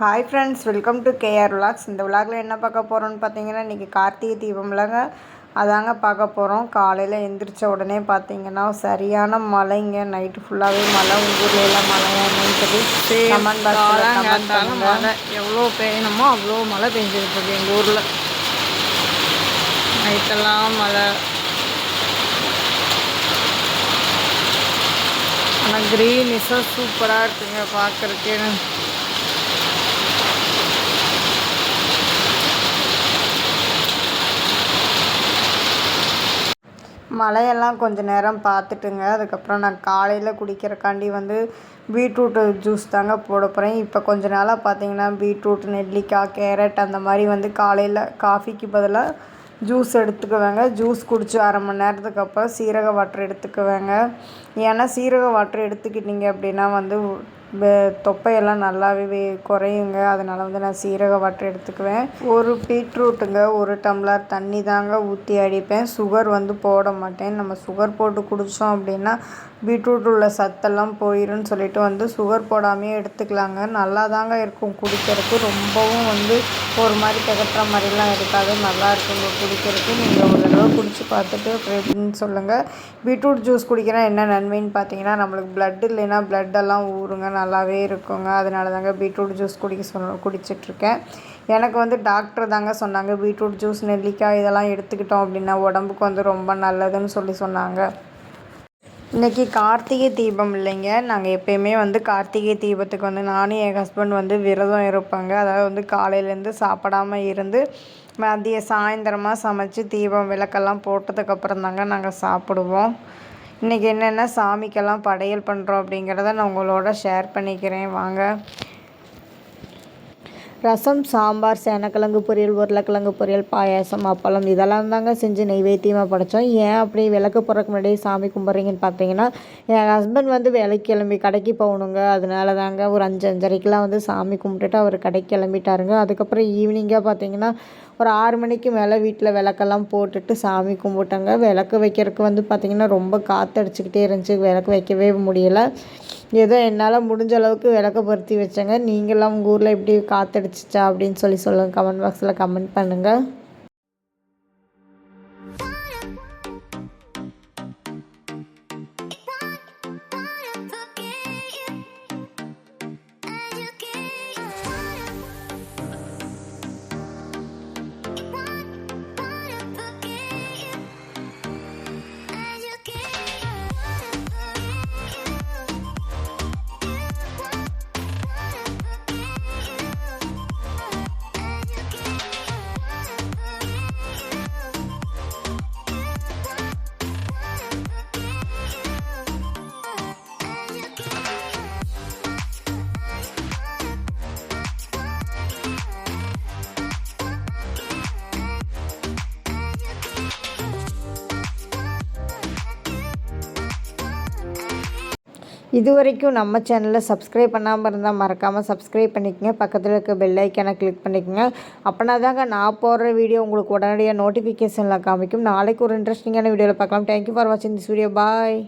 Hi friends, welcome to KR vlogs. இந்த விலாகில் என்ன பார்க்க போகிறோன்னு பார்த்தீங்கன்னா, இன்றைக்கி கார்த்திகை தீபம்லங்க அதாங்க பார்க்க போகிறோம். காலையில் எந்திரிச்ச உடனே பார்த்தீங்கன்னா சரியான மழைங்க. நைட்டு ஃபுல்லாகவே மழை. உங்கள் ஊரில் எல்லாம் மழையா என்னன்னு சொல்லி கமெண்ட் பாக்ஸில் மழை எவ்வளோ பெய்யணுமோ அவ்வளோ மழை பெஞ்சிட்டு இருக்கு எங்கள் ஊரில். நைட்டெல்லாம் மழை. ஆனால் க்ரீனிஸாக சூப்பராக இருக்குங்க பார்க்குறதுக்கு. மழையெல்லாம் கொஞ்சம் நேரம் பார்த்துட்டுங்க. அதுக்கப்புறம் நான் காலையில் குடிக்கிறக்காண்டி பீட்ரூட்டு ஜூஸ் தாங்க போட போகிறேன். இப்போ கொஞ்ச நாளாக பார்த்தீங்கன்னா பீட்ரூட், நெல்லிக்காய், கேரட் அந்த மாதிரி காலையில் காஃபிக்கு பதிலாக ஜூஸ் எடுத்துக்குவேங்க. ஜூஸ் குடித்து அரை மணி நேரத்துக்கு அப்புறம் சீரக வாட்டர் எடுத்துக்குவேங்க. ஏன்னா சீரக வாட்டர் எடுத்துக்கிட்டிங்க அப்படின்னா தொப்பையெல்லாம் நல்லாவே குறையுங்க. அதனால் நான் சீரக வாட்டர் எடுத்துக்குவேன். ஒரு பீட்ரூட்டுங்க 1 டம்ளர் தண்ணி தாங்க ஊற்றி அடிப்பேன். சுகர் போட மாட்டேன். நம்ம சுகர் போட்டு குடித்தோம் அப்படின்னா பீட்ரூட் உள்ள சத்தெல்லாம் போயிடும்னு சொல்லிட்டு சுகர் போடாமையே எடுத்துக்கலாங்க. நல்லா தாங்க இருக்கும் குடிக்கிறதுக்கு. ரொம்பவும் ஒரு மாதிரி திகட்டுற மாதிரிலாம் இருக்காது. நல்லா இருக்குங்க குடிக்கிறதுக்கு. நீங்கள் ஒரு தடவை குடித்து பார்த்துட்டு எப்படின்னு சொல்லுங்கள். பீட்ரூட் ஜூஸ் குடிக்கிறா என்ன நன்மைன்னு பார்த்தீங்கன்னா, நம்மளுக்கு ப்ளட் இல்லைன்னா ப்ளட்டெல்லாம் ஊறுங்க. நல்லாவே இருக்குங்க. அதனால தாங்க பீட்ரூட் ஜூஸ் குடிச்சிட்ருக்கேன். எனக்கு டாக்டர் தாங்க சொன்னாங்க, பீட்ரூட் ஜூஸ், நெல்லிக்காய் இதெல்லாம் எடுத்துக்கிட்டோம் அப்படின்னா உடம்புக்கு ரொம்ப நல்லதுன்னு சொன்னாங்க. இன்றைக்கி கார்த்திகை தீபம் இல்லைங்க. நாங்கள் எப்போயுமே கார்த்திகை தீபத்துக்கு நானும் என் ஹஸ்பண்ட் விரதம் இருப்பாங்க. அதாவது காலையிலேருந்து சாப்பிடாமல் இருந்து சாயந்தரமாக சமைச்சு தீபம் விளக்கெல்லாம் போட்டதுக்கப்புறம் தாங்க நாங்கள் சாப்பிடுவோம். இன்றைக்கி என்னென்ன சாமிக்கெல்லாம் படையல் பண்ணுறோம் அப்படிங்கிறத நான் உங்களோட ஷேர் பண்ணிக்கிறேன் வாங்க. ரசம், சாம்பார், சேனக்கிழங்கு பொரியல், உருளைக்கிழங்கு பொரியல், பாயாசம், அப்பளம் இதெல்லாம் தாங்க செஞ்சு நெய்வேத்தியமாக படைத்தோம். ஏன் அப்படி விளக்கு போடுறதுக்கு முன்னாடி சாமி கும்பிட்றீங்கன்னு பார்த்தீங்கன்னா, என் ஹஸ்பண்ட் வேலைக்கு கிளம்பி கடைக்கு போகணுங்க. அதனால தாங்க ஒரு 5-5:30க்கெலாம் சாமி கும்பிட்டுட்டு அவர் கடைக்கு கிளம்பிட்டாருங்க. அதுக்கப்புறம் ஈவினிங்காக பார்த்தீங்கன்னா ஒரு 6 மணிக்கு மேலே வீட்டில் விளக்கெல்லாம் போட்டுட்டு சாமி கும்பிட்டோங்க. விளக்கு வைக்கிறதுக்கு பார்த்திங்கன்னா ரொம்ப காற்றடிச்சிக்கிட்டே இருந்துச்சு. விளக்கு வைக்கவே முடியலை. ஏதோ என்னால் முடிஞ்ச அளவுக்கு விளக்க பொருத்தி வச்சேங்க. நீங்களாம் உங்கள் ஊரில் எப்படி காற்றடிச்சிச்சா அப்படின்னு சொல்லுங்கள். கமெண்ட் பாக்ஸில் கமெண்ட் பண்ணுங்கள். இது வரைக்கும் நம்ம சேனலில் சப்ஸ்கிரைப் பண்ணாமல் இருந்தால் மறக்காமல் சப்ஸ்கிரைப் பண்ணிக்கோங்க. பக்கத்தில் இருக்க பெல் ஐக்கானை கிளிக் பண்ணிக்கோங்க. அப்படின்னா தாங்க நான் போடுற வீடியோ உங்களுக்கு உடனடியாக நோட்டிஃபிகேஷனில் காமிக்கும். நாளைக்கு ஒரு இன்ட்ரெஸ்டிங்கான வீடியோவில் பார்க்கலாம். தேங்க்யூ ஃபார் வாட்சிங் திஸ் வீடியோ. பாய்.